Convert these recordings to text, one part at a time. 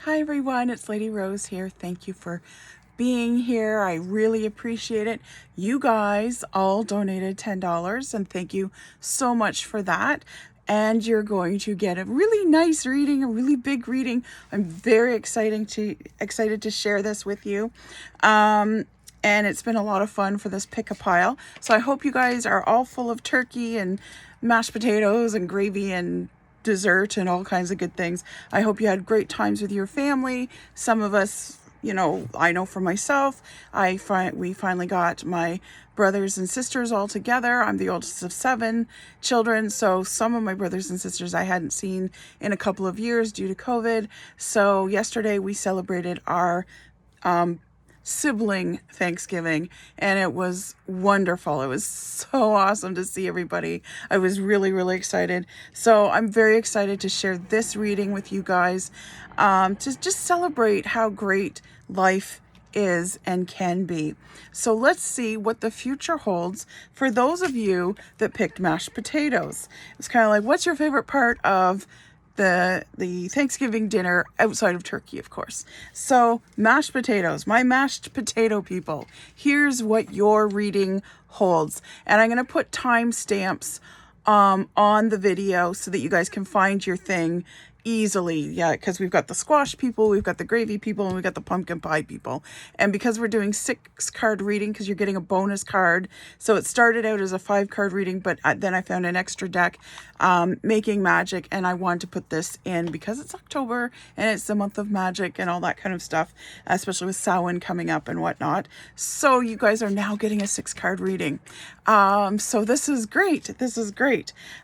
Hi everyone, it's Lady Rose here. Thank you for being here. I really appreciate it. You guys all donated $10 and thank you so much for that. And you're going to get a really nice reading, a really big reading. I'm very excited to share this with you. And it's been a lot of fun for this pick-a-pile. So I hope you guys are all full of turkey and mashed potatoes and gravy and dessert and all kinds of good things. I hope you had great times with your family. Some of us, I know for myself, we finally got my brothers and sisters all together. I'm the oldest of 7 children, so some of my brothers and sisters I hadn't seen in a couple of years due to COVID. So yesterday we celebrated our sibling Thanksgiving, and it was wonderful. It was so awesome to see everybody. I was really excited. So I'm very excited to share this reading with you guys, to just celebrate how great life is and can be. So let's see what the future holds for those of you that picked mashed potatoes. It's kind of like, what's your favorite part of the Thanksgiving dinner outside of turkey, of course? So mashed potatoes, my mashed potato people, here's what your reading holds. And I'm going to put timestamps on the video so that you guys can find your thing easily. Yeah, because we've got the squash people, we've got the gravy people, and we've got the pumpkin pie people. And because we're doing 6-card reading, because you're getting a bonus card, so it started out as a 5-card reading, but then I found an extra deck, making magic, and I wanted to put this in because it's October and it's the month of magic and all that kind of stuff, especially with Samhain coming up and whatnot. So you guys are now getting a 6-card reading. So this is great.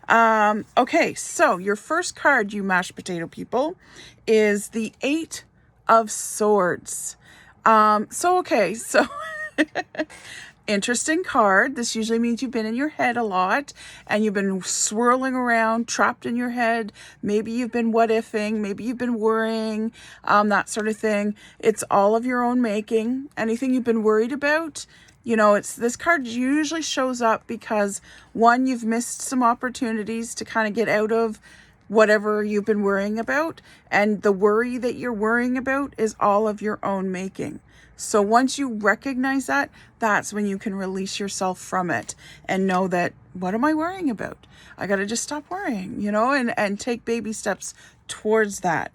Okay, so your first card, you mashed potato people, is the 8 of Swords. So interesting card. This usually means you've been in your head a lot and you've been swirling around, trapped in your head. Maybe you've been what ifing, maybe you've been worrying, that sort of thing. It's all of your own making. Anything you've been worried about, this card usually shows up because, one, you've missed some opportunities to kind of get out of whatever you've been worrying about. And the worry that you're worrying about is all of your own making. So once you recognize that, that's when you can release yourself from it and know that, what am I worrying about? I got to just stop worrying, and take baby steps towards that.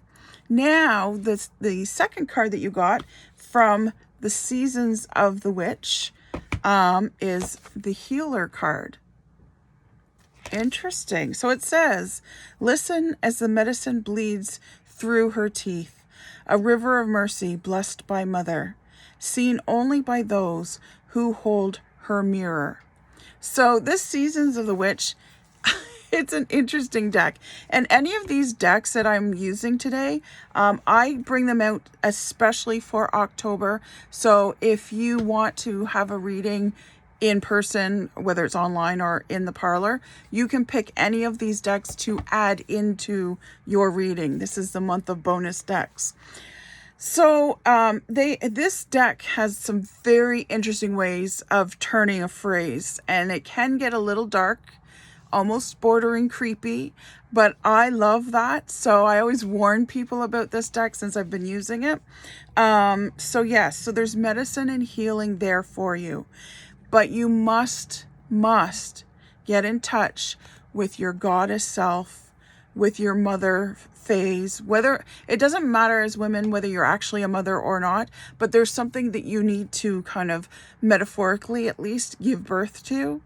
Now, the second card that you got from the Seasons of the Witch is the Healer card. Interesting. So it says, listen as the medicine bleeds through her teeth, a river of mercy blessed by Mother, seen only by those who hold her mirror. So this Seasons of the Witch, it's an interesting deck. And any of these decks that I'm using today, I bring them out especially for October. So if you want to have a reading in person, whether it's online or in the parlor, you can pick any of these decks to add into your reading. This is the month of bonus decks. So this deck has some very interesting ways of turning a phrase, and it can get a little dark, almost bordering creepy, but I love that. So I always warn people about this deck since I've been using it. So there's medicine and healing there for you, but you must get in touch with your goddess self, with your mother phase. Whether it doesn't matter as women whether you're actually a mother or not, but there's something that you need to kind of metaphorically at least give birth to.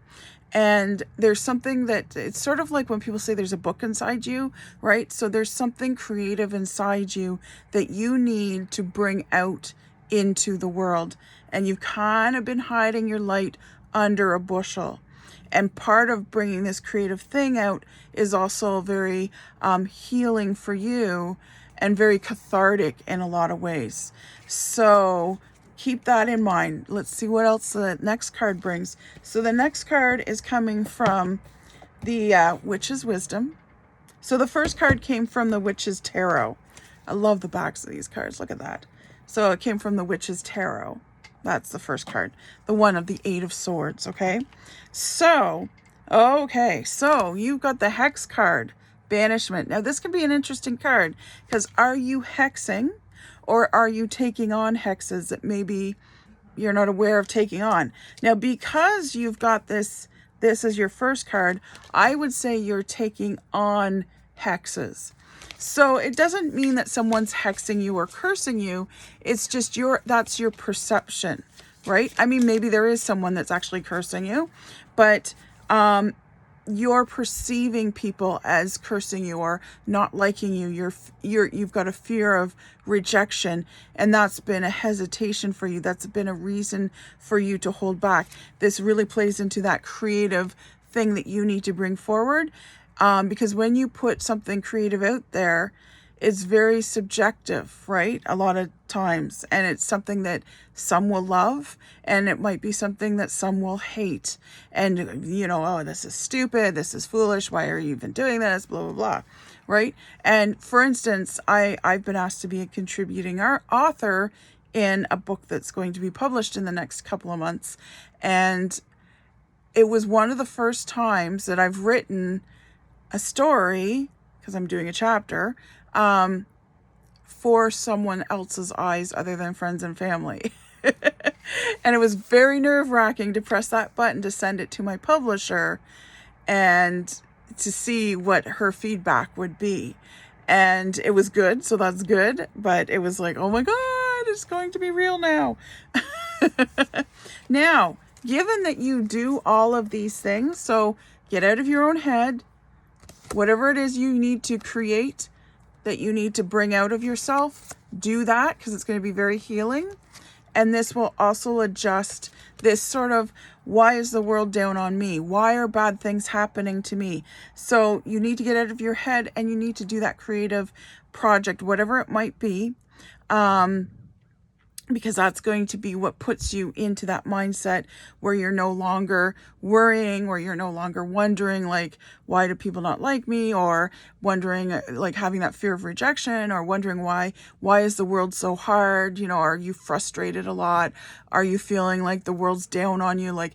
And there's something that, it's sort of like when people say there's a book inside you, right? So there's something creative inside you that you need to bring out into the world, and you've kind of been hiding your light under a bushel. And part of bringing this creative thing out is also very healing for you and very cathartic in a lot of ways. So keep that in mind. Let's see what else the next card brings. So the next card is coming from the Witch's Wisdom. So the first card came from the Witch's Tarot. I love the backs of these cards. Look at that. So it came from the Witch's Tarot. That's the first card, the one of the 8 of Swords. Okay, so you've got the Hex card, Banishment. Now this can be an interesting card because are you hexing Or are you taking on hexes that maybe you're not aware of taking on? Now, because you've got this as your first card, I would say you're taking on hexes. So it doesn't mean that someone's hexing you or cursing you. It's just that's your perception, right? I mean, maybe there is someone that's actually cursing you, but you're perceiving people as cursing you or not liking you. You've got a fear of rejection, and that's been a hesitation for you. That's been a reason for you to hold back. This really plays into that creative thing that you need to bring forward, because when you put something creative out there, it's very subjective, right? A lot of times. And it's something that some will love, and it might be something that some will hate. And, oh, this is stupid. This is foolish. Why are you even doing this? Blah, blah, blah. Right? And for instance, I've been asked to be a contributing author in a book that's going to be published in the next couple of months. And it was one of the first times that I've written a story, because I'm doing a chapter, for someone else's eyes other than friends and family. And it was very nerve-wracking to press that button to send it to my publisher and to see what her feedback would be. And it was good, so that's good. But it was like, oh my God, it's going to be real now. Now, given that you do all of these things, so get out of your own head, whatever it is you need to create, that you need to bring out of yourself, do that, because it's going to be very healing. And this will also adjust this sort of, why is the world down on me? Why are bad things happening to me? So you need to get out of your head, and you need to do that creative project, whatever it might be, because that's going to be what puts you into that mindset where you're no longer worrying, or you're no longer wondering, like, why do people not like me? Or wondering, like, having that fear of rejection, or wondering why is the world so hard? Are you frustrated a lot? Are you feeling like the world's down on you? Like,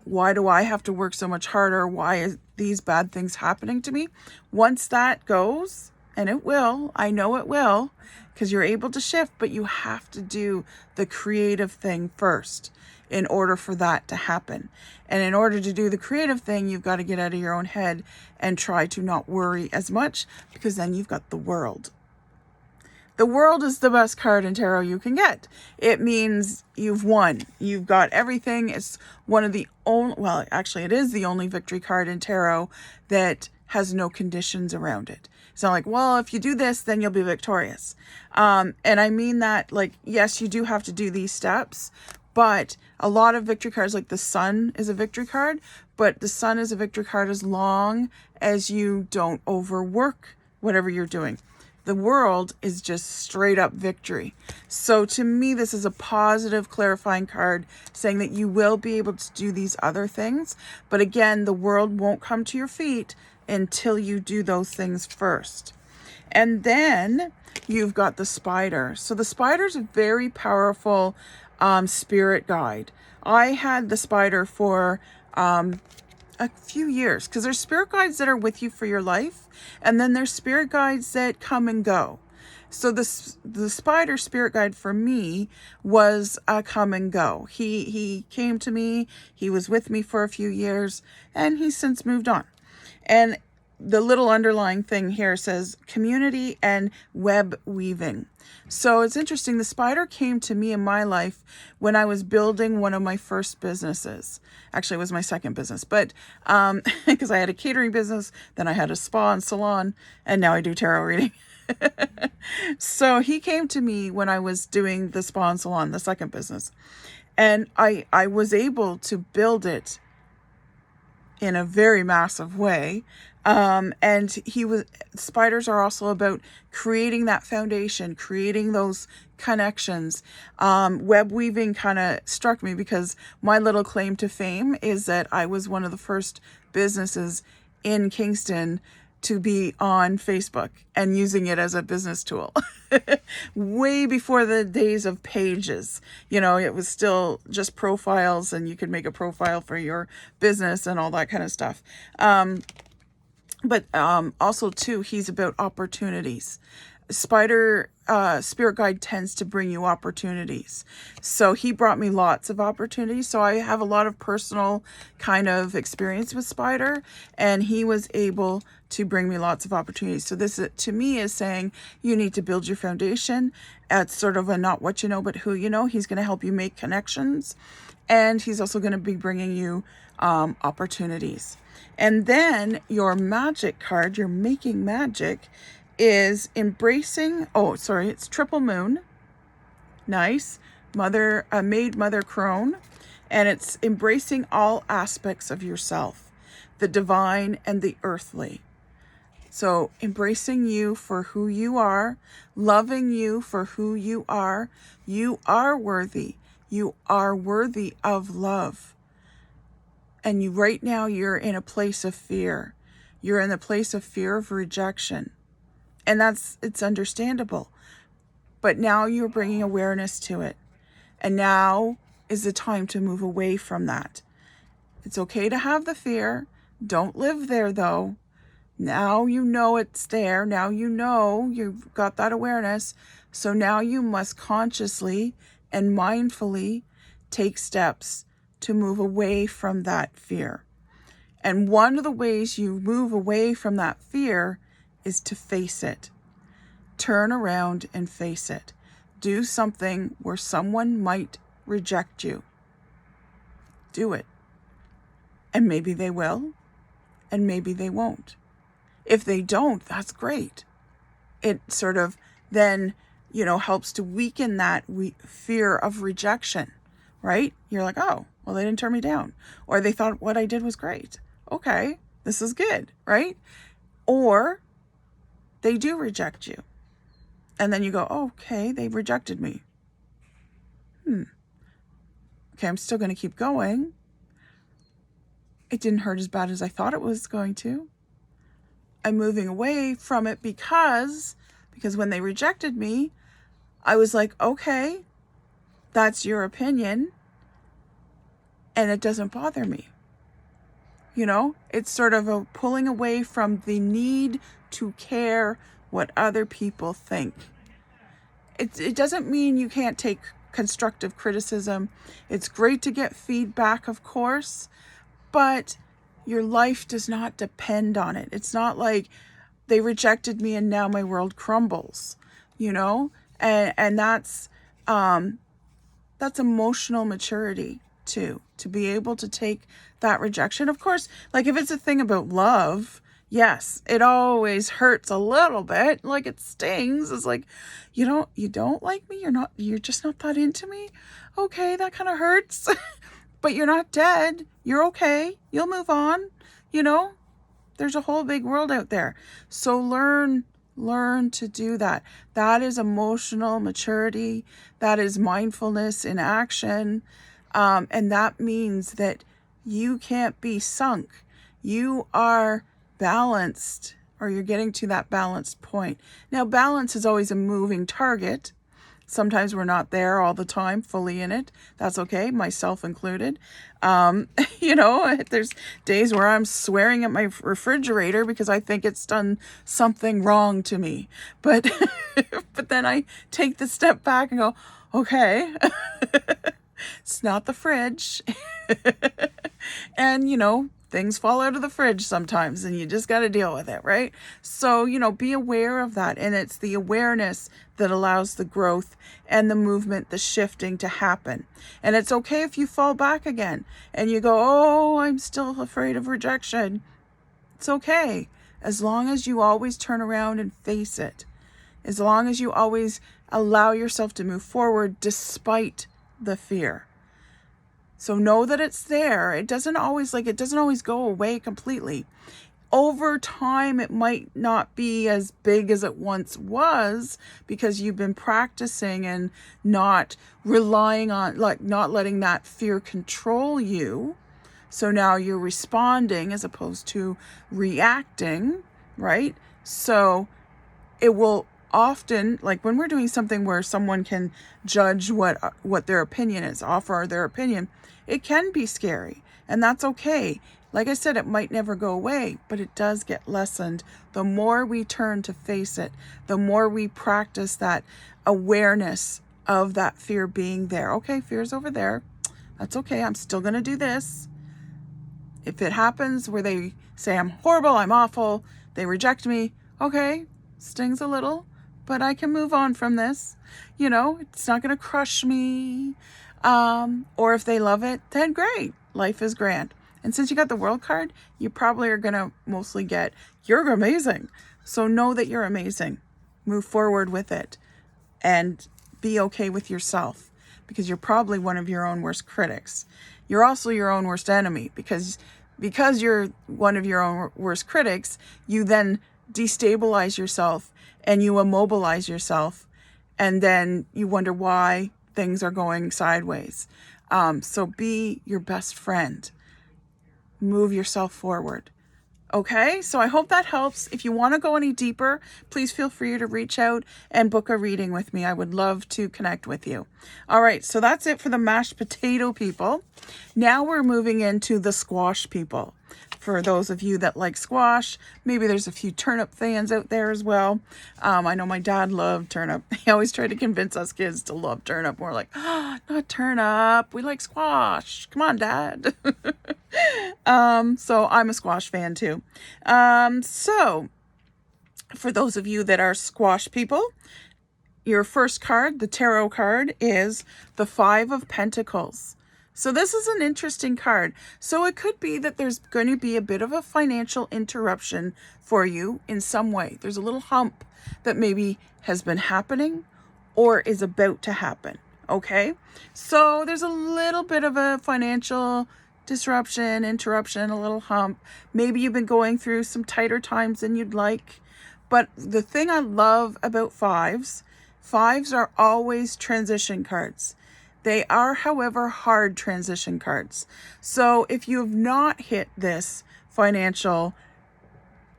why do I have to work so much harder? Why is these bad things happening to me? Once that goes, and it will, I know it will, because you're able to shift, but you have to do the creative thing first in order for that to happen. And in order to do the creative thing, you've got to get out of your own head and try to not worry as much, because then you've got the world. The world is the best card in tarot you can get. It means you've won. You've got everything. It's one of the only, well, actually it is the only victory card in tarot that has no conditions around it. It's not like, well, if you do this, then you'll be victorious. And I mean that, like, yes, you do have to do these steps, but a lot of victory cards, like the Sun is a victory card, but the Sun is a victory card as long as you don't overwork whatever you're doing. The World is just straight up victory. So to me, this is a positive clarifying card saying that you will be able to do these other things. But again, the world won't come to your feet until you do those things first. And then you've got the Spider. So the Spider is a very powerful spirit guide. I had the Spider for a few years, because there's spirit guides that are with you for your life, and then there's spirit guides that come and go. So the Spider spirit guide for me was a come and go. He came to me, he was with me for a few years, and he's since moved on. And the little underlying thing here says community and web weaving. So it's interesting. The Spider came to me in my life when I was building one of my first businesses. Actually, it was my second business, but because I had a catering business, then I had a spa and salon, and now I do tarot reading. So he came to me when I was doing the spa and salon, the second business, and I was able to build it in a very massive way. And spiders are also about creating that foundation, creating those connections. Web weaving kind of struck me because my little claim to fame is that I was one of the first businesses in Kingston to be on Facebook and using it as a business tool. Way before the days of pages. It was still just profiles, and you could make a profile for your business and all that kind of stuff. But also too, he's about opportunities. Spider spirit guide tends to bring you opportunities. So he brought me lots of opportunities. So I have a lot of personal kind of experience with Spider, and he was able to bring me lots of opportunities. So this to me is saying you need to build your foundation. It's sort of a not what you know, but who you know. He's going to help you make connections, and he's also going to be bringing you opportunities. And then your magic card, your making magic, is embracing, it's triple moon. Nice. Maid Mother Crone. And it's embracing all aspects of yourself, the divine and the earthly. So embracing you for who you are, loving you for who you are. You are worthy. You are worthy of love. And right now you're in a place of fear. You're in the place of fear of rejection. And it's understandable. But now you're bringing awareness to it. And now is the time to move away from that. It's okay to have the fear. Don't live there though. Now you know it's there. Now you know you've got that awareness. So now you must consciously and mindfully take steps to move away from that fear. And one of the ways you move away from that fear is to face it. Turn around and face it. Do something where someone might reject you. Do it. And maybe they will, and maybe they won't. If they don't, that's great. It sort of then, helps to weaken that fear of rejection, right? You're like, oh, well, they didn't turn me down. Or they thought what I did was great. Okay, this is good, right? Or they do reject you. And then you go, oh, okay, they rejected me. Okay, I'm still going to keep going. It didn't hurt as bad as I thought it was going to. I'm moving away from it because when they rejected me, I was like, okay, that's your opinion. And it doesn't bother me. It's sort of a pulling away from the need to care what other people think. It doesn't mean you can't take constructive criticism. It's great to get feedback, of course, but your life does not depend on it. It's not like they rejected me and now my world crumbles, and that's emotional maturity too, to be able to take that rejection. Of course, like if it's a thing about love, yes, it always hurts a little bit, like it stings. It's like, you don't like me, you're just not that into me. Okay, that kind of hurts. But you're not dead. You're okay. You'll move on. There's a whole big world out there. So learn to do that. That is emotional maturity. That is mindfulness in action. And that means that you can't be sunk. You are balanced, or you're getting to that balanced point. Now, balance is always a moving target. Sometimes we're not there all the time, fully in it. That's okay, myself included. There's days where I'm swearing at my refrigerator because I think it's done something wrong to me. But but then I take the step back and go, okay, it's not the fridge. And, things fall out of the fridge sometimes and you just got to deal with it, right? So, be aware of that. And it's the awareness that allows the growth and the movement, the shifting to happen. And it's okay if you fall back again and you go, oh, I'm still afraid of rejection. It's okay. As long as you always turn around and face it. As long as you always allow yourself to move forward despite the fear. So know that it's there. It doesn't always go away completely. Over time, it might not be as big as it once was because you've been practicing and not relying on, not letting that fear control you. So now you're responding as opposed to reacting, right? So it will often, like when we're doing something where someone can judge what their opinion is, offer their opinion, it can be scary, and that's okay. Like I said, it might never go away, but it does get lessened. The more we turn to face it, the more we practice that awareness of that fear being there. Okay, fear's over there. That's okay. I'm still going to do this. If it happens where they say I'm horrible, I'm awful, they reject me, okay, stings a little, but I can move on from this. It's not going to crush me. Or if they love it, then great. Life is grand. And since you got the World card, you probably are going to mostly get, you're amazing. So know that you're amazing. Move forward with it and be okay with yourself, because you're probably one of your own worst critics. You're also your own worst enemy, because you're one of your own worst critics, you then destabilize yourself and you immobilize yourself, and then you wonder why things are going sideways. So be your best friend. Move yourself forward. Okay, so I hope that helps. If you want to go any deeper, please feel free to reach out and book a reading with me. I would love to connect with you. All right, so that's it for the mashed potato people. Now we're moving into the squash people. For those of you that like squash, maybe there's a few turnip fans out there as well. I know my dad loved turnip. He always tried to convince us kids to love turnip. We're like, not turnip. We like squash. Come on, Dad. So I'm a squash fan too. So for those of you that are squash people, your first card, the tarot card, is the Five of Pentacles. So this is an interesting card. So it could be that there's going to be a bit of a financial interruption for you in some way. There's a little hump that maybe has been happening or is about to happen. Okay. So there's a little bit of a financial disruption, interruption, a little hump. Maybe you've been going through some tighter times than you'd like. But the thing I love about fives are always transition cards. They are, however, hard transition cards. So if you have not hit this financial,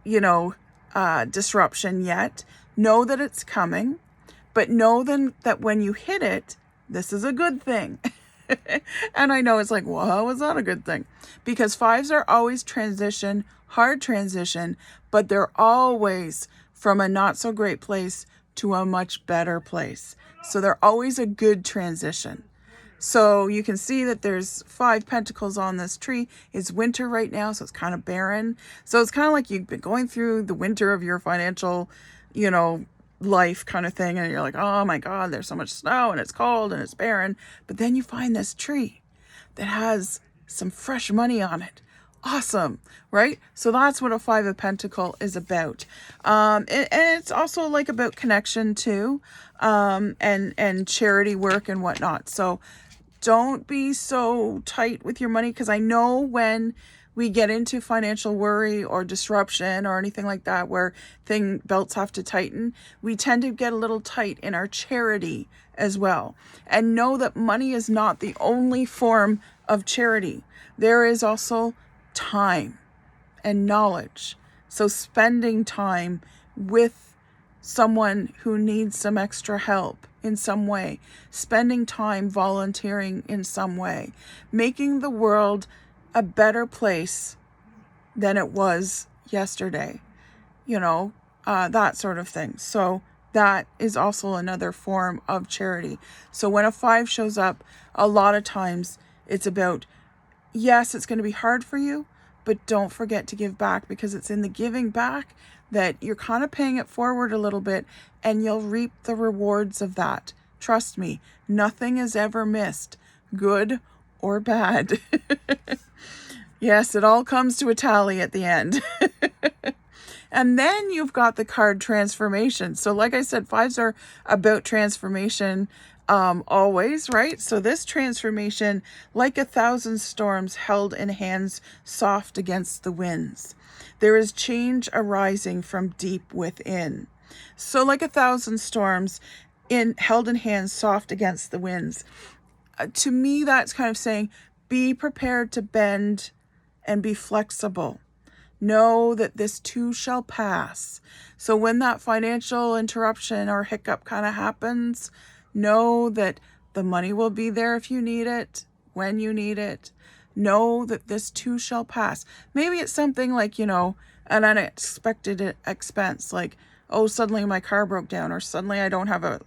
disruption yet, know that it's coming, but know then that when you hit it, this is a good thing. And I know it's like, well, how is that a good thing? Because fives are always transition, hard transition, but they're always from a not so great place to a much better place. So they're always a good transition. So you can see that there's 5 pentacles on this tree. It's winter right now, so it's kind of barren. So it's kind of like you've been going through the winter of your financial, life kind of thing. And you're like, oh my God, there's so much snow and it's cold and it's barren. But then you find this tree that has some fresh money on it. Awesome, right? So that's what a 5 of Pentacles is about. And it's also like about connection too, and charity work and whatnot. So don't be so tight with your money, because I know when we get into financial worry or disruption or anything like that where belts have to tighten, we tend to get a little tight in our charity as well. And know that money is not the only form of charity. There is also time and knowledge. So spending time with someone who needs some extra help in some way, spending time volunteering in some way, making the world a better place than it was yesterday, that sort of thing. So that is also another form of charity. So when a 5 shows up, a lot of times it's about, yes, it's going to be hard for you, but don't forget to give back, because it's in the giving back that you're kind of paying it forward a little bit, and you'll reap the rewards of that. Trust me, nothing is ever missed, good or bad. Yes, it all comes to a tally at the end. And then you've got the card transformation. So like I said, 5s are about transformation always, right? So this transformation, like 1,000 storms held in hands soft against the winds. There is change arising from deep within. So like 1,000 storms held in hands soft against the winds. To me, that's kind of saying, be prepared to bend and be flexible. Know that this too shall pass. So when that financial interruption or hiccup kind of happens, know that the money will be there if you need it, when you need it. Know that this too shall pass. Maybe it's something like, an unexpected expense, like, oh, suddenly my car broke down, or suddenly I don't have a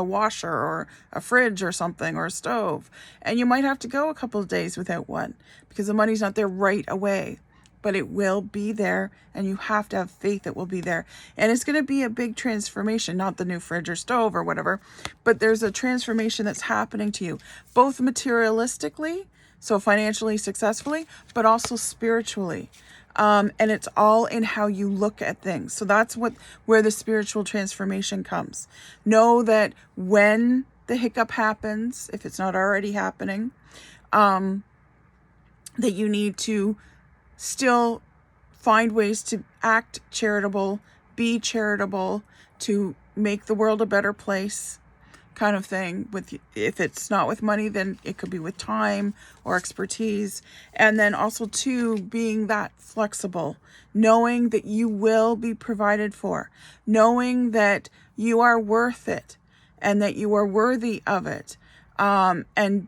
washer or a fridge or something, or a stove. And you might have to go a couple of days without one because the money's not there right away. But it will be there, and you have to have faith it will be there. And it's going to be a big transformation, not the new fridge or stove or whatever, but there's a transformation that's happening to you, both materialistically, so financially successfully, but also spiritually. And it's all in how you look at things. So that's where the spiritual transformation comes. Know that when the hiccup happens, if it's not already happening, that you need to still find ways to act charitable, be charitable, to make the world a better place, kind of thing. If it's not with money, then it could be with time or expertise. And then also too, being that flexible, knowing that you will be provided for, knowing that you are worth it and that you are worthy of it. And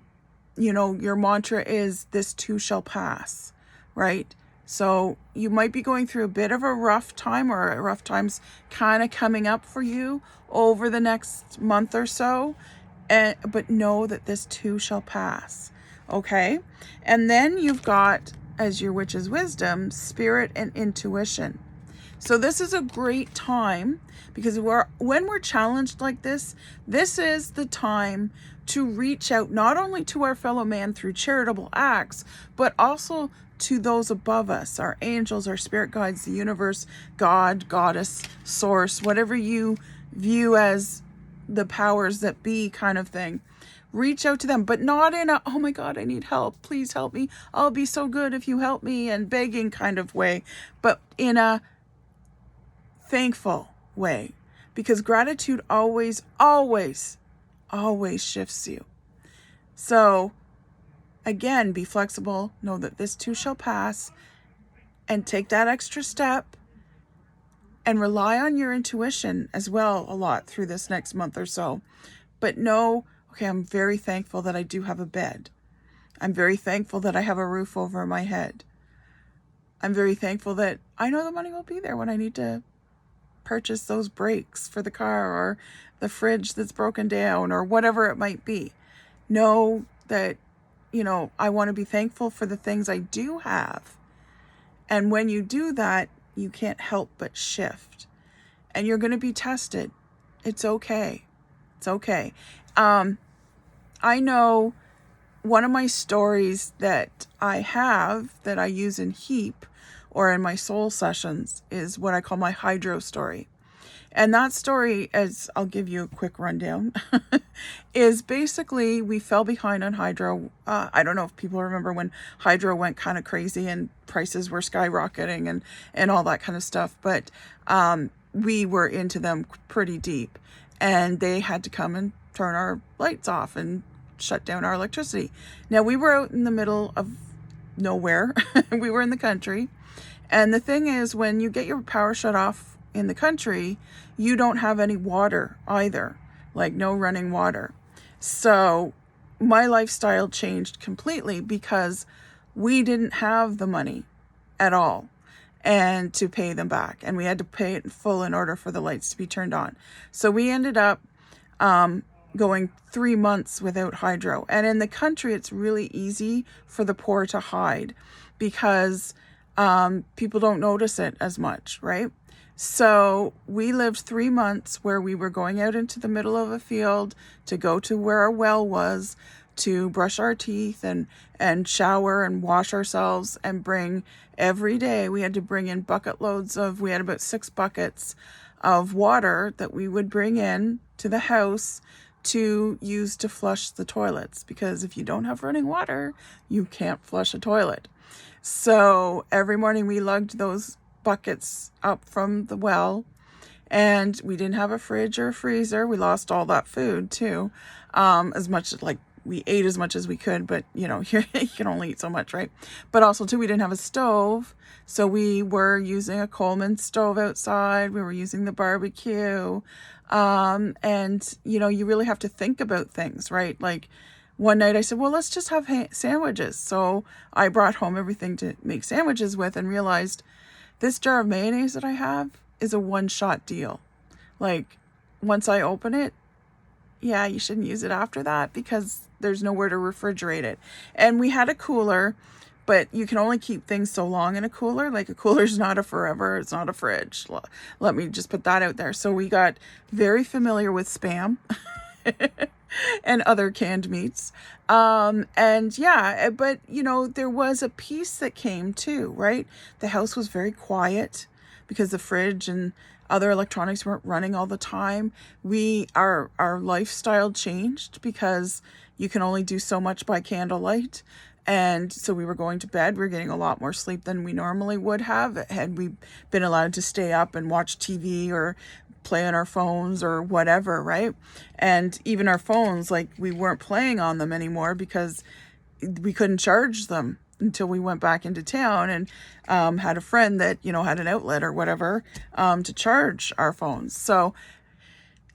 your mantra is, this too shall pass, right? So you might be going through a bit of a rough time, or a rough time's kind of coming up for you over the next month or so. But know that this too shall pass. Okay? And then you've got, as your witch's wisdom, spirit and intuition. So this is a great time because when we're challenged like this is the time to reach out not only to our fellow man through charitable acts, but also to those above us, our angels, our spirit guides, the universe, God, goddess, source, whatever you view as the powers that be kind of thing. Reach out to them, but not in a, oh my God, I need help, please help me, I'll be so good if you help me, and begging kind of way, but in a thankful way, because gratitude always shifts you. So again, be flexible, know that this too shall pass, and take that extra step and rely on your intuition as well a lot through this next month or so. But know, okay, I'm very thankful that I do have a bed. I'm very thankful that I have a roof over my head. I'm very thankful that I know the money will be there when I need to purchase those brakes for the car, or the fridge that's broken down, or whatever it might be. Know that I want to be thankful for the things I do have. And when you do that, you can't help but shift. And you're going to be tested. It's okay. It's okay. I know one of my stories that I have that I use in HEAP or in my soul sessions is what I call my hydro story. And that story, as I'll give you a quick rundown, is basically we fell behind on hydro. I don't know if people remember when hydro went kind of crazy and prices were skyrocketing and all that kind of stuff. But we were into them pretty deep, and they had to come and turn our lights off and shut down our electricity. Now, we were out in the middle of nowhere. We were in the country. And the thing is, when you get your power shut off in the country, you don't have any water either, like no running water. So my lifestyle changed completely because we didn't have the money at all and to pay them back, and we had to pay it in full in order for the lights to be turned on. So we ended up going 3 months without hydro. And in the country, it's really easy for the poor to hide because people don't notice it as much, right? So we lived 3 months where we were going out into the middle of a field to go to where our well was, to brush our teeth and shower and wash ourselves, and bring every day. We had to bring in we had about 6 buckets of water that we would bring in to the house to use to flush the toilets, because if you don't have running water, you can't flush a toilet. So every morning we lugged those buckets up from the well, and we didn't have a fridge or a freezer. We lost all that food too. As much like we ate as much as we could, but you can only eat so much, right? But also too, we didn't have a stove. So we were using a Coleman stove outside. We were using the barbecue. And you really have to think about things, right? Like, one night I said, well, let's just have sandwiches. So I brought home everything to make sandwiches with and realized this jar of mayonnaise that I have is a one-shot deal. Like, once I open it, yeah, you shouldn't use it after that because there's nowhere to refrigerate it. And we had a cooler, but you can only keep things so long in a cooler. Like, a cooler's not a forever. It's not a fridge. Let me just put that out there. So we got very familiar with Spam and other canned meats. And yeah, but you know, there was a piece that came too, right? The house was very quiet because the fridge and other electronics weren't running all the time. Our lifestyle changed because you can only do so much by candlelight. And so we were going to bed. We were getting a lot more sleep than we normally would have had we been allowed to stay up and watch TV or play on our phones or whatever, right? And even our phones, like, we weren't playing on them anymore because we couldn't charge them until we went back into town and had a friend that, you know, had an outlet or whatever to charge our phones. So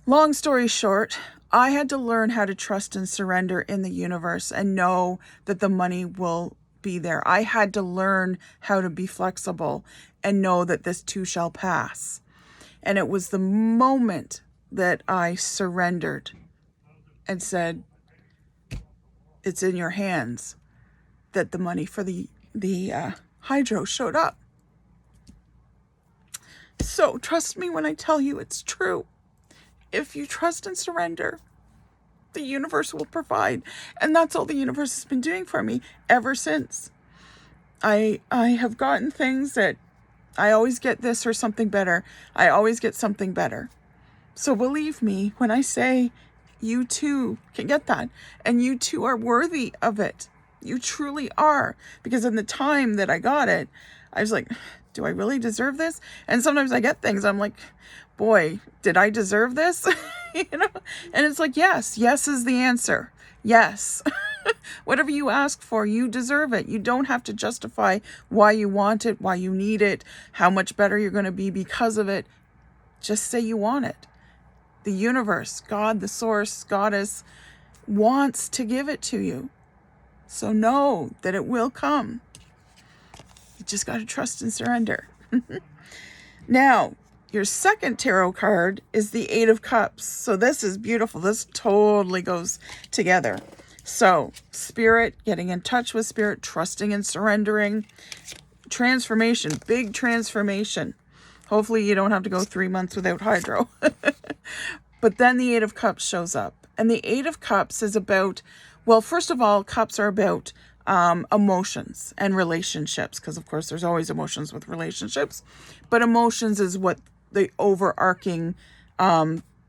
long story short, I had to learn how to trust and surrender in the universe and know that the money will be there. I had to learn how to be flexible and know that this too shall pass. And it was the moment that I surrendered and said, it's in your hands, that the money for the hydro showed up. So trust me when I tell you it's true. If you trust and surrender, the universe will provide. And that's all the universe has been doing for me ever since. I have gotten things that I always get this or something better. I always get something better. So believe me when I say you too can get that. And you too are worthy of it. You truly are. Because in the time that I got it, I was like, do I really deserve this? And sometimes I get things, I'm like, boy, did I deserve this? You know? And it's like, yes. Yes is the answer. Yes. Whatever you ask for, you deserve it. You don't have to justify why you want it, why you need it, how much better you're going to be because of it. Just say you want it. The universe, God, the source, goddess, wants to give it to you. So know that it will come. You just got to trust and surrender. Now, your second tarot card is the Eight of Cups. So this is beautiful. This totally goes together. So, spirit, getting in touch with spirit, trusting and surrendering, transformation, big transformation. Hopefully you don't have to go 3 months without hydro. But then the Eight of Cups shows up. And the Eight of Cups is about, well, first of all, cups are about emotions and relationships. Because, of course, there's always emotions with relationships. But emotions is what the overarching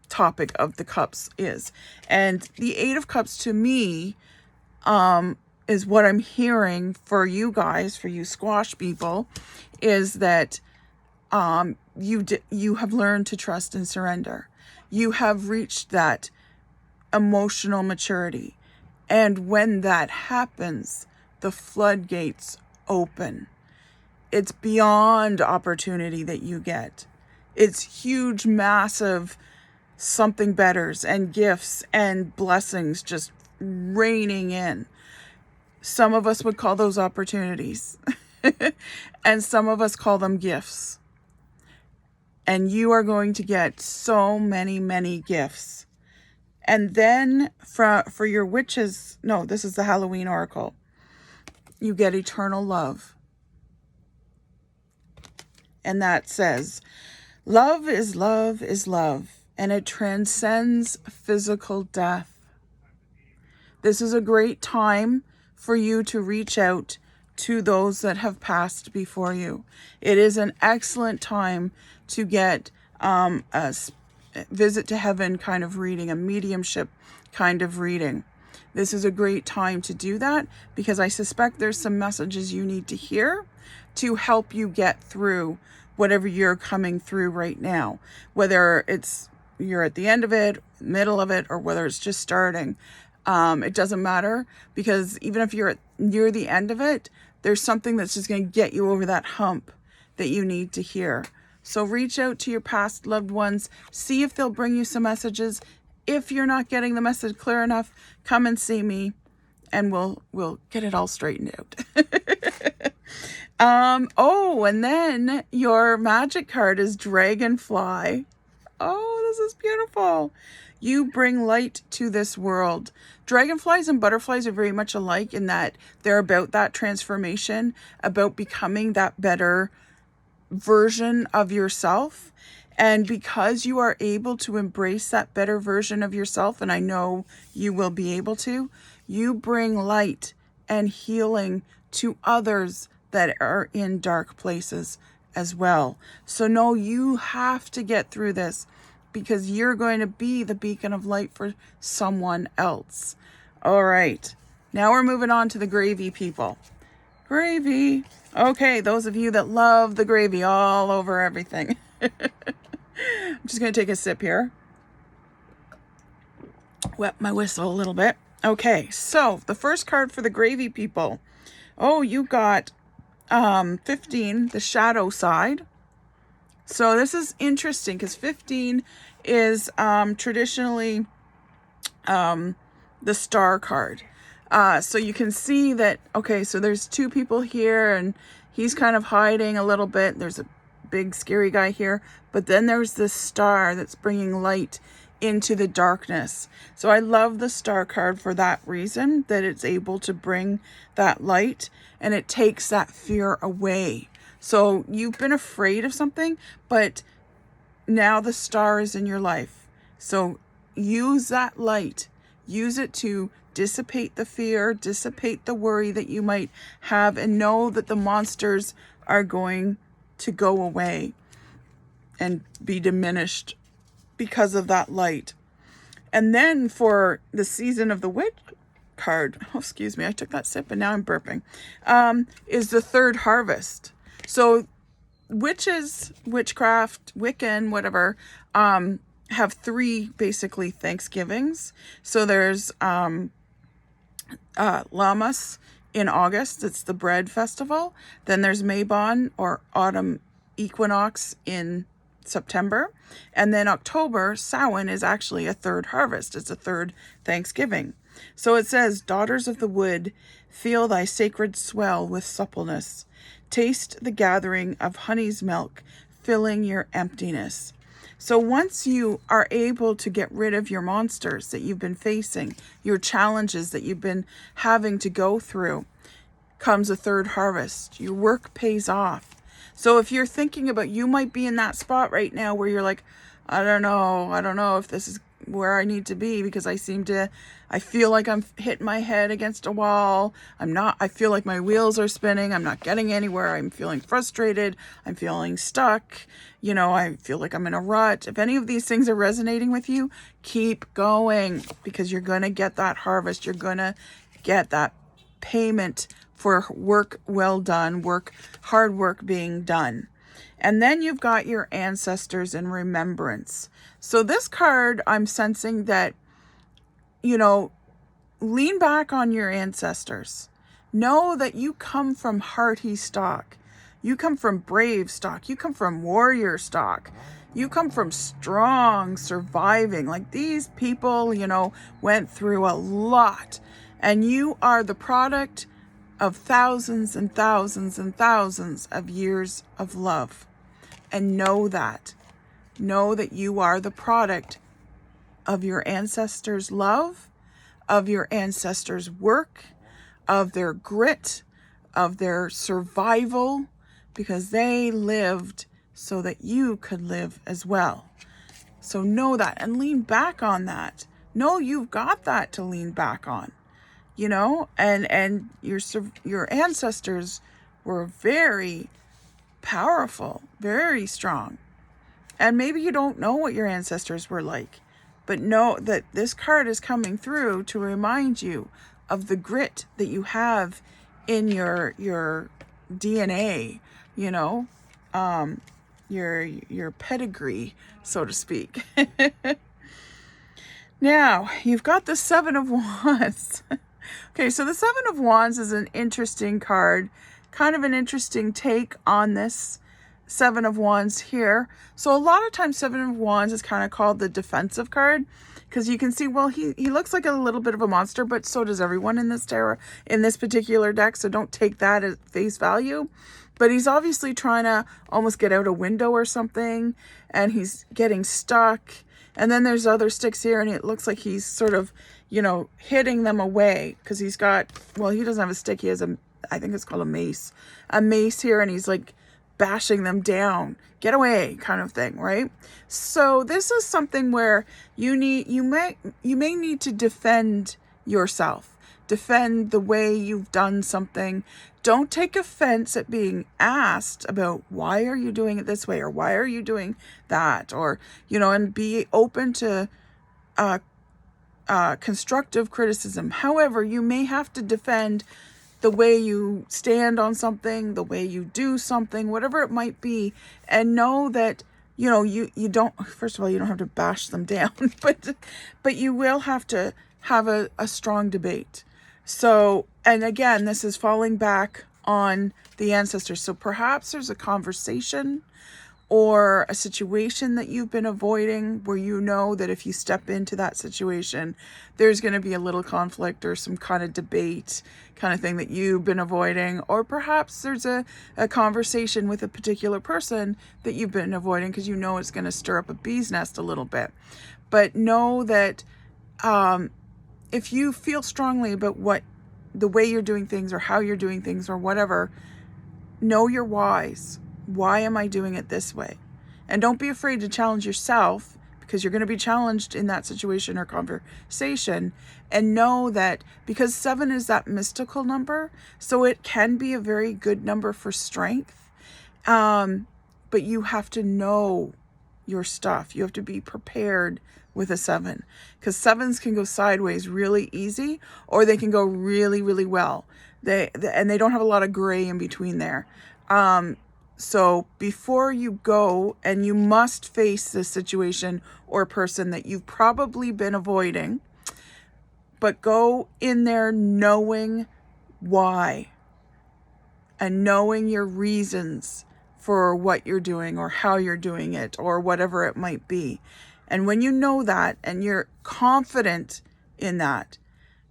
topic of the cups is. And the Eight of Cups to me is what I'm hearing for you guys, for you squash people, is that you have learned to trust and surrender. You have reached that emotional maturity. And when that happens, the floodgates open. It's beyond opportunity that you get. It's huge, massive something betters and gifts and blessings just raining in. Some of us would call those opportunities. And some of us call them gifts. And you are going to get so many, many gifts. And then for your witches, no, this is the Halloween Oracle. You get eternal love. And that says, love is love is love. And it transcends physical death. This is a great time for you to reach out to those that have passed before you. It is an excellent time to get a visit to heaven kind of reading, a mediumship kind of reading. This is a great time to do that because I suspect there's some messages you need to hear to help you get through whatever you're coming through right now, whether it's you're at the end of it, middle of it, or whether it's just starting. It doesn't matter, because even if you're near the end of it, there's something that's just going to get you over that hump that you need to hear. So reach out to your past loved ones, see if they'll bring you some messages, if you're not getting the message clear enough, come and see me and we'll get it all straightened out. Oh, and then your magic card is Dragonfly. Oh, this is beautiful. You bring light to this world. Dragonflies and butterflies are very much alike in that they're about that transformation, about becoming that better version of yourself. And because you are able to embrace that better version of yourself, and I know you will be able to, you bring light and healing to others that are in dark places as well. So no, you have to get through this because you're going to be the beacon of light for someone else. All right, now we're moving on to the gravy people. Gravy. Okay, those of you that love the gravy all over everything. I'm just going to take a sip here. Wet my whistle a little bit. Okay, so the first card for the gravy people. Oh, you got 15, the shadow side. So this is interesting because 15 is traditionally the star card. So you can see that, okay, so there's two people here and he's kind of hiding a little bit. There's a big scary guy here, but then there's this star that's bringing light into the darkness. So I love the star card for that reason, that it's able to bring that light and it takes that fear away. So you've been afraid of something, but now the star is in your life. So use that light, use it to dissipate the fear, dissipate the worry that you might have, and know that the monsters are going to go away and be diminished because of that light. And then for the season of the witch card, oh, excuse me, I took that sip and now I'm burping, is the third harvest. So witches, witchcraft, Wiccan, whatever, have three basically Thanksgivings. So there's Lammas in August, it's the bread festival. Then there's Mabon or autumn equinox in September. And then October, Samhain, is actually a third harvest. It's a third Thanksgiving. So it says, daughters of the wood, feel thy sacred swell with suppleness. Taste the gathering of honey's milk, filling your emptiness. So once you are able to get rid of your monsters that you've been facing, your challenges that you've been having to go through, comes a third harvest. Your work pays off. So if you're thinking about, you might be in that spot right now where you're like, I don't know if this is where I need to be because I feel like I'm hitting my head against a wall. I feel like my wheels are spinning. I'm not getting anywhere. I'm feeling frustrated. I'm feeling stuck. I feel like I'm in a rut. If any of these things are resonating with you, keep going because you're going to get that harvest. You're going to get that payment for work well done, hard work being done. And then you've got your ancestors in remembrance. So this card, I'm sensing that, lean back on your ancestors. Know that you come from hearty stock. You come from brave stock. You come from warrior stock. You come from strong surviving. Like these people, went through a lot. And you are the product of thousands and thousands and thousands of years of love. And know that. Know that you are the product of your ancestors' love, of your ancestors' work, of their grit, of their survival, because they lived so that you could live as well. So know that and lean back on that. Know you've got that to lean back on. And your ancestors were very powerful, very strong. And maybe you don't know what your ancestors were like, but know that this card is coming through to remind you of the grit that you have in your DNA, your pedigree, so to speak. Now, you've got the Seven of Wands. Okay, so the Seven of Wands is an interesting card, kind of an interesting take on this Seven of Wands here. So a lot of times Seven of Wands is kind of called the defensive card, because you can see, well, he looks like a little bit of a monster, but so does everyone in this tarot, in this particular deck. So don't take that at face value. But he's obviously trying to almost get out a window or something, and he's getting stuck. And then there's other sticks here, and it looks like he's sort of, you know, hitting them away, because he's got, well, he doesn't have a stick. He has I think it's called a mace here, and he's like bashing them down, get away kind of thing, right? So this is something where you may need to defend yourself, defend the way you've done something. Don't take offense at being asked about why are you doing it this way, or why are you doing that, or, you know, and be open to constructive criticism. However, you may have to defend the way you stand on something, the way you do something, whatever it might be, and know that, you know, you don't, first of all, you don't have to bash them down, but you will have to have a strong debate. So, and again, this is falling back on the ancestors. So perhaps there's a conversation or a situation that you've been avoiding, where you know that if you step into that situation, there's going to be a little conflict or some kind of debate kind of thing that you've been avoiding. Or perhaps there's a conversation with a particular person that you've been avoiding, because you know it's going to stir up a bee's nest a little bit. But know that if you feel strongly about the way you're doing things, or how you're doing things, or whatever, know your whys. Why am I doing it this way? And don't be afraid to challenge yourself, because you're going to be challenged in that situation or conversation. And know that, because 7 is that mystical number, so it can be a very good number for strength. But you have to know your stuff. You have to be prepared with a 7, because 7s can go sideways really easy, or they can go really, really well. And they don't have a lot of gray in between there. So before you go, and you must face this situation or person that you've probably been avoiding, but go in there knowing why, and knowing your reasons for what you're doing, or how you're doing it, or whatever it might be. And when you know that, and you're confident in that,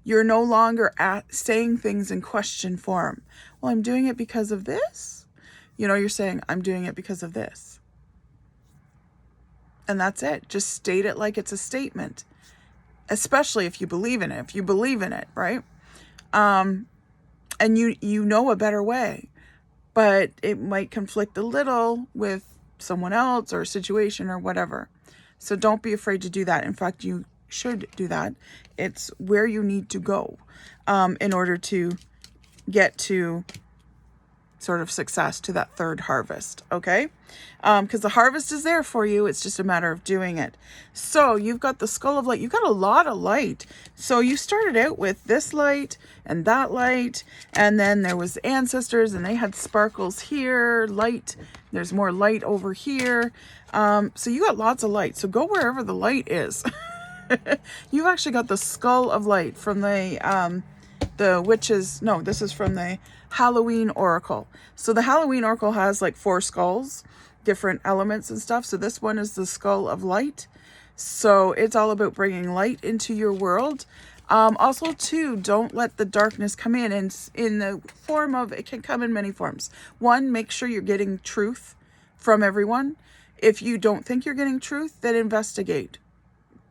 you're no longer saying things in question form. Well, I'm doing it because of this. You know, you're saying, I'm doing it because of this. And that's it. Just state it like it's a statement. Especially if you believe in it. If you believe in it, right? And you know a better way. But it might conflict a little with someone else, or a situation, or whatever. So don't be afraid to do that. In fact, you should do that. It's where you need to go in order to get to sort of success, to that third harvest, okay? Because the harvest is there for you. It's just a matter of doing it. So you've got the skull of light. You've got a lot of light. So you started out with this light and that light, and then there was ancestors, and they had sparkles here, light. There's more light over here. So you got lots of light. So go wherever the light is. You've actually got the skull of light from the witches. No, this is from the Halloween Oracle. So the Halloween Oracle has like 4 skulls, different elements and stuff. So this one is the skull of light. So it's all about bringing light into your world. Also too, don't let the darkness come in, and in the form of, it can come in many forms. 1, make sure you're getting truth from everyone. If you don't think you're getting truth, then investigate.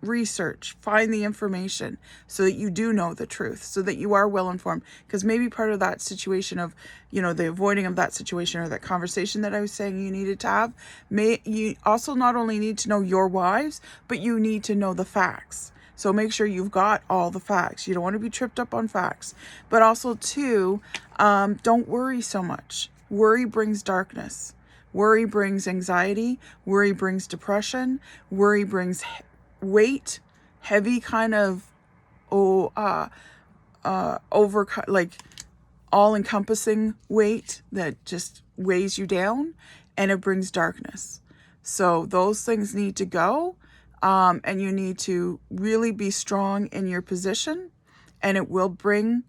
Research, find the information, so that you do know the truth, so that you are well informed. Because maybe part of that situation of, you know, the avoiding of that situation, or that conversation that I was saying you needed to have, you also not only need to know your whys, but you need to know the facts. So make sure you've got all the facts. You don't want to be tripped up on facts. But also too, don't worry so much. Worry brings darkness. Worry brings anxiety. Worry brings depression. Worry brings weight, heavy kind of like all-encompassing weight that just weighs you down, and it brings darkness. So those things need to go, and you need to really be strong in your position, and it will bring,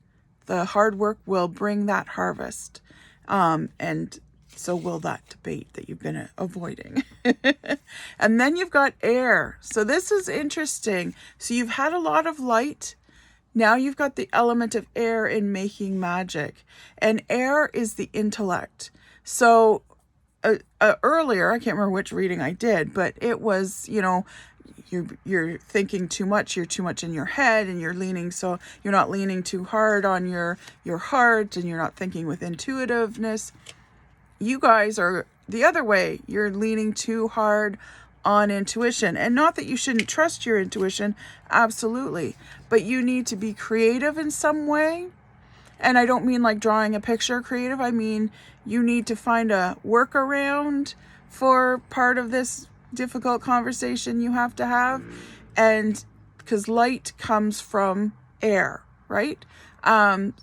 the hard work will bring that harvest. And So will that debate that you've been avoiding. And then you've got air. So this is interesting. So you've had a lot of light. Now you've got the element of air in making magic. And air is the intellect. So earlier, I can't remember which reading I did, but it was, you're thinking too much, you're too much in your head, and you're leaning, so you're not leaning too hard on your heart, and you're not thinking with intuitiveness. You guys are the other way. You're leaning too hard on intuition. And not that you shouldn't trust your intuition, absolutely, but you need to be creative in some way. And I don't mean like drawing a picture creative. I mean, you need to find a workaround for part of this difficult conversation you have to have. And because light comes from air, right?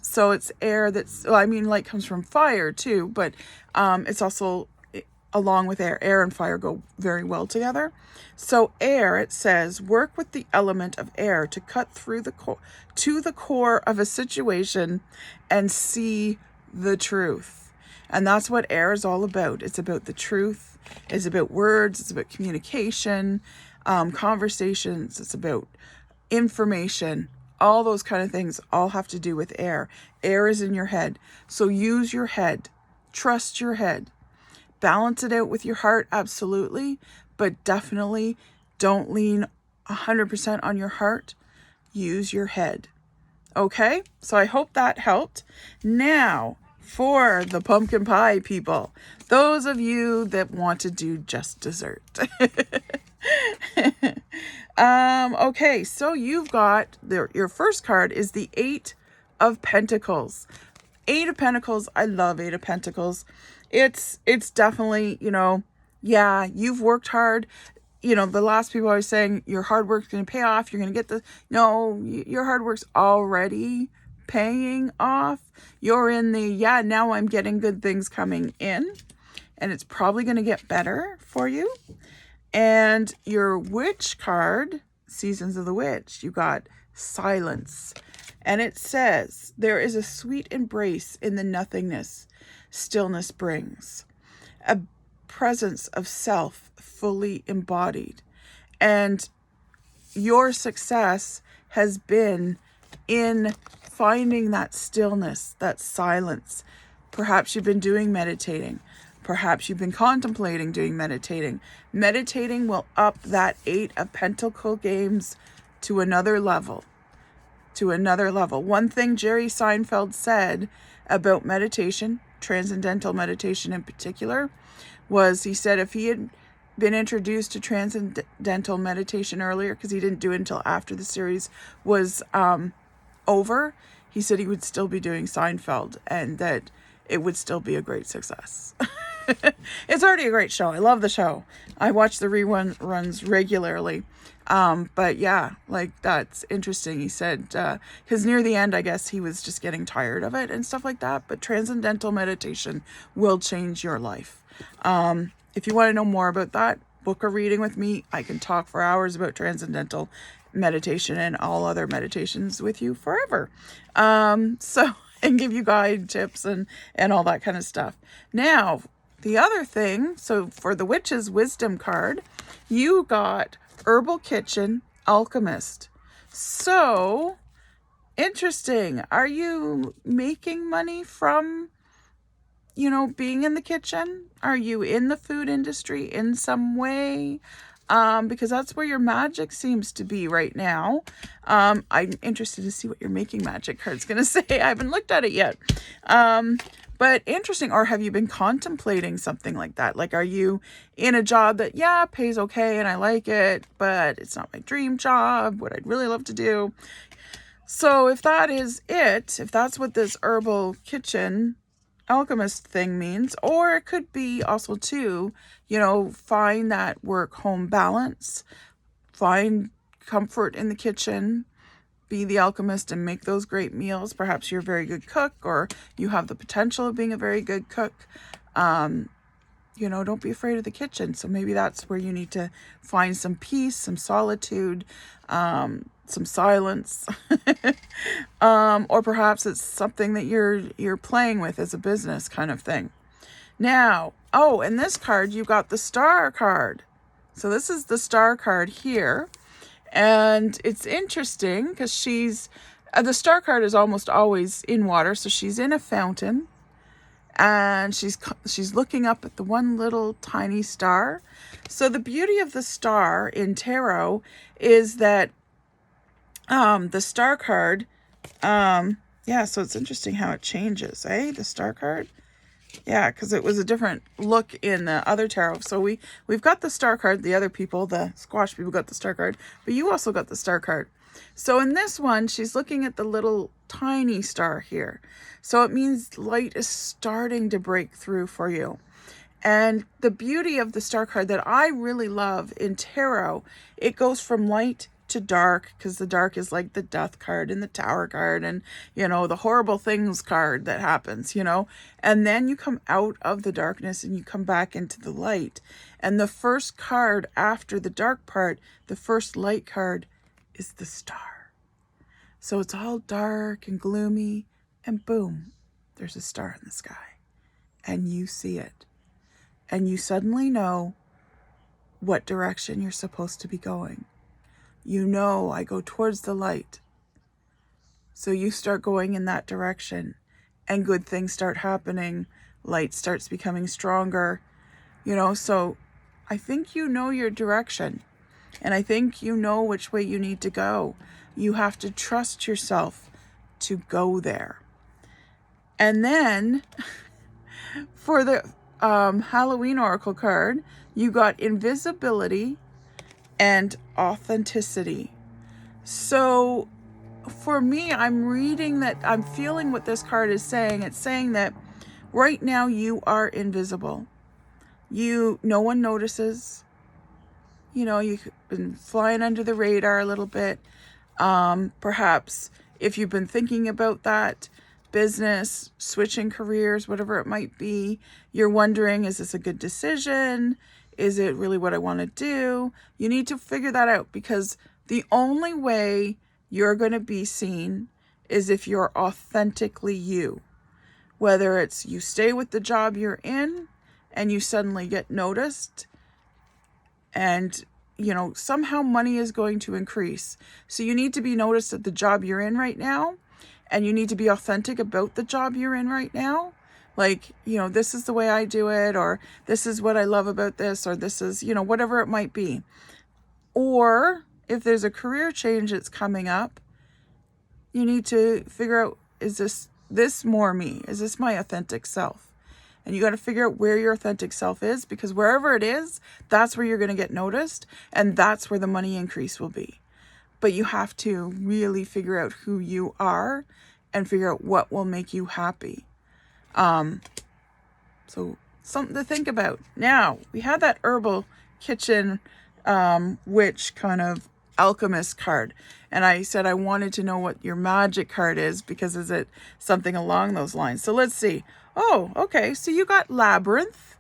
So it's air light comes from fire too, but it's also along with air. Air and fire go very well together. So air, it says, work with the element of air to cut through to the core of a situation and see the truth. And that's what air is all about. It's about the truth. It's about words. It's about communication, conversations. It's about information. All those kind of things all have to do with air. Air is in your head. So use your head. Trust your head. Balance it out with your heart, absolutely. But definitely don't lean 100% on your heart. Use your head. Okay? So I hope that helped. Now, for the pumpkin pie people, those of you that want to do just dessert. Okay, so you've got your first card is the 8 of Pentacles. 8 of Pentacles, I love 8 of Pentacles. It's definitely, you've worked hard. The last people I was saying, your hard work's going to pay off. You're going to get no, your hard work's already paying off. You're in now I'm getting good things coming in. And it's probably going to get better for you. And your witch card, Seasons of the Witch, you got silence. And it says, there is a sweet embrace in the nothingness stillness brings. A presence of self fully embodied. And your success has been in finding that stillness, that silence. Perhaps you've been doing meditating. Perhaps you've been contemplating doing meditating. Meditating will up that 8 of Pentacle games to another level. One thing Jerry Seinfeld said about meditation, transcendental meditation in particular, was he said if he had been introduced to transcendental meditation earlier, because he didn't do it until after the series was over, he said he would still be doing Seinfeld and that it would still be a great success. It's already a great show. I love the show. I watch the reruns regularly. But yeah, that's interesting. He said, because near the end, I guess he was just getting tired of it and stuff like that. But transcendental meditation will change your life. If you want to know more about that, book a reading with me. I can talk for hours about transcendental meditation and all other meditations with you forever. And give you guide tips and all that kind of stuff. Now, the other thing, so for the Witch's Wisdom card, you got Herbal Kitchen Alchemist. So, interesting. Are you making money from, being in the kitchen? Are you in the food industry in some way? Because that's where your magic seems to be right now. I'm interested to see what your making magic card's going to say. I haven't looked at it yet. But interesting. Or have you been contemplating something like that? Like, are you in a job that, pays okay and I like it, but it's not my dream job, what I'd really love to do? So if that is it, if that's what this Herbal Kitchen Alchemist thing means, or it could be also too, find that work-home balance, find comfort in the kitchen, be the alchemist and make those great meals. Perhaps you're a very good cook, or you have the potential of being a very good cook. Don't be afraid of the kitchen. So maybe that's where you need to find some peace, some solitude, some silence, or perhaps it's something that you're playing with as a business kind of thing. Now, oh, in this card, you got the star card. So this is the star card here. And it's interesting because the star card is almost always in water. So she's in a fountain and she's looking up at the one little tiny star. So the beauty of the star in tarot is that the star card, yeah, so it's interesting how it changes, the star card. Yeah, because it was a different look in the other tarot. So we've got the star card. The other people, the squash people, got the star card. But you also got the star card. So in this one, she's looking at the little tiny star here. So it means light is starting to break through for you. And the beauty of the star card that I really love in tarot, it goes from light to dark, because the dark is like the death card and the tower card and, the horrible things card that happens, and then you come out of the darkness and you come back into the light. And the first card after the dark part, the first light card, is the star. So it's all dark and gloomy, and boom, there's a star in the sky, and you see it, and you suddenly know what direction you're supposed to be going. I go towards the light. So you start going in that direction and good things start happening. Light starts becoming stronger, so I think your direction, and I think which way you need to go. You have to trust yourself to go there. And then for the Halloween Oracle card, you got invisibility and authenticity. So for me, I'm reading that, I'm feeling what this card is saying. It's saying that right now you are invisible. No one notices. You've been flying under the radar a little bit. Perhaps if you've been thinking about that business, switching careers, whatever it might be, you're wondering, is this a good decision? Is it really what I want to do? You need to figure that out, because the only way you're going to be seen is if you're authentically you. Whether it's you stay with the job you're in and you suddenly get noticed, and somehow money is going to increase. So you need to be noticed at the job you're in right now, and you need to be authentic about the job you're in right now. Like, this is the way I do it, or this is what I love about this, or this is, whatever it might be. Or if there's a career change that's coming up, you need to figure out, is this more me? Is this my authentic self? And you got to figure out where your authentic self is, because wherever it is, that's where you're going to get noticed, and that's where the money increase will be. But you have to really figure out who you are and figure out what will make you happy. So something to think about. Now, we had that herbal kitchen witch kind of alchemist card, and I said I wanted to know what your magic card is, because is it something along those lines? So let's see. Oh, okay, so you got labyrinth.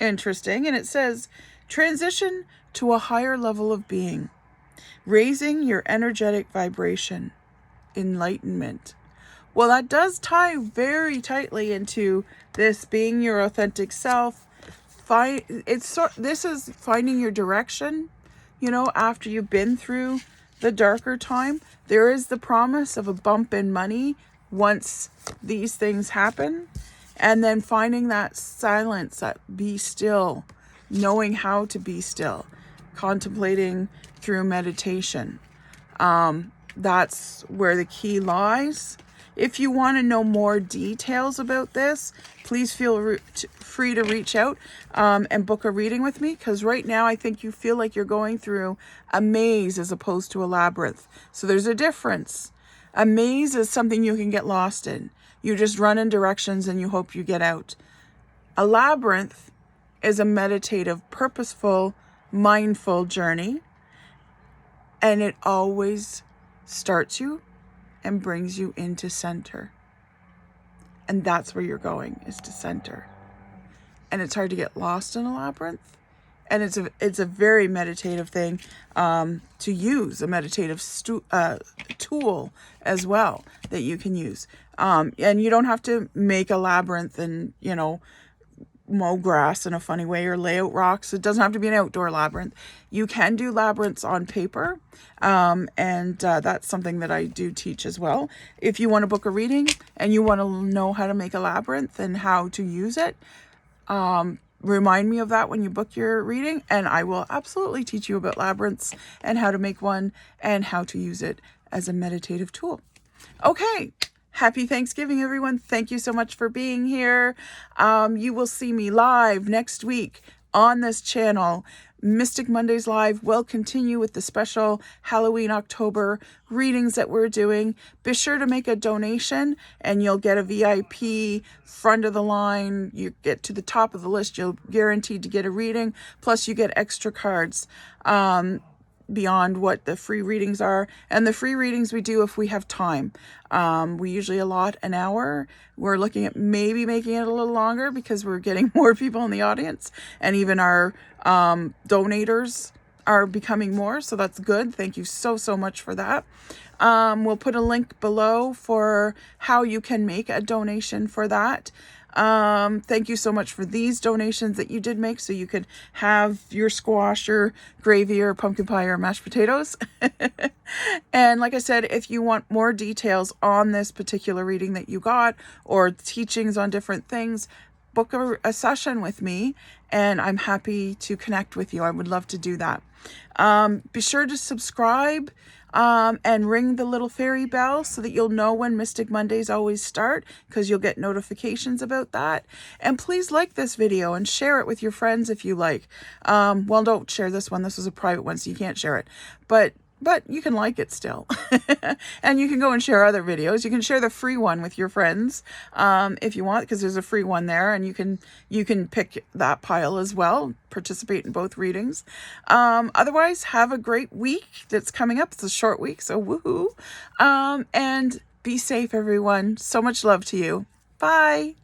Interesting. And it says transition to a higher level of being, raising your energetic vibration, enlightenment. Well, that does tie very tightly into this being your authentic self. This is finding your direction, after you've been through the darker time. There is the promise of a bump in money once these things happen. And then finding that silence, that be still, knowing how to be still, contemplating through meditation. That's where the key lies. If you want to know more details about this, please feel free to reach out and book a reading with me, because right now I think you feel like you're going through a maze as opposed to a labyrinth. So there's a difference. A maze is something you can get lost in. You just run in directions and you hope you get out. A labyrinth is a meditative, purposeful, mindful journey, and it always starts you and brings you into center. And that's where you're going, is to center. And it's hard to get lost in a labyrinth. And it's a very meditative thing to use, a meditative tool as well that you can use. And you don't have to make a labyrinth and, mow grass in a funny way or lay out rocks. It doesn't have to be an outdoor labyrinth. You can do labyrinths on paper, and that's something that I do teach as well. If you want to book a reading and you want to know how to make a labyrinth and how to use it, remind me of that when you book your reading, and I will absolutely teach you about labyrinths and how to make one and how to use it as a meditative tool. Okay. Happy Thanksgiving, everyone. Thank you so much for being here. You will see me live next week on this channel. Mystic Mondays Live will continue with the special Halloween October readings that we're doing. Be sure to make a donation and you'll get a VIP front of the line. You get to the top of the list. You're guaranteed to get a reading. Plus you get extra cards beyond what the free readings are. And the free readings we do if we have time. We usually allot an hour. We're looking at maybe making it a little longer because we're getting more people in the audience, and even our donators are becoming more, so that's good. Thank you so much for that. We'll put a link below for how you can make a donation for that. Thank you so much for these donations that you did make so you could have your squash or gravy or pumpkin pie or mashed potatoes. And like I said, if you want more details on this particular reading that you got or teachings on different things, book a session with me and I'm happy to connect with you. I would love to do that. Be sure to subscribe and ring the little fairy bell so that you'll know when Mystic Mondays always start, because you'll get notifications about that. And please like this video and share it with your friends if you like. Well, don't share this one. This is a private one, so you can't share it. But you can like it still. And you can go and share other videos. You can share the free one with your friends if you want, because there's a free one there, and you can pick that pile as well, participate in both readings. Otherwise, have a great week that's coming up. It's a short week, so woohoo. And be safe, everyone. So much love to you. Bye.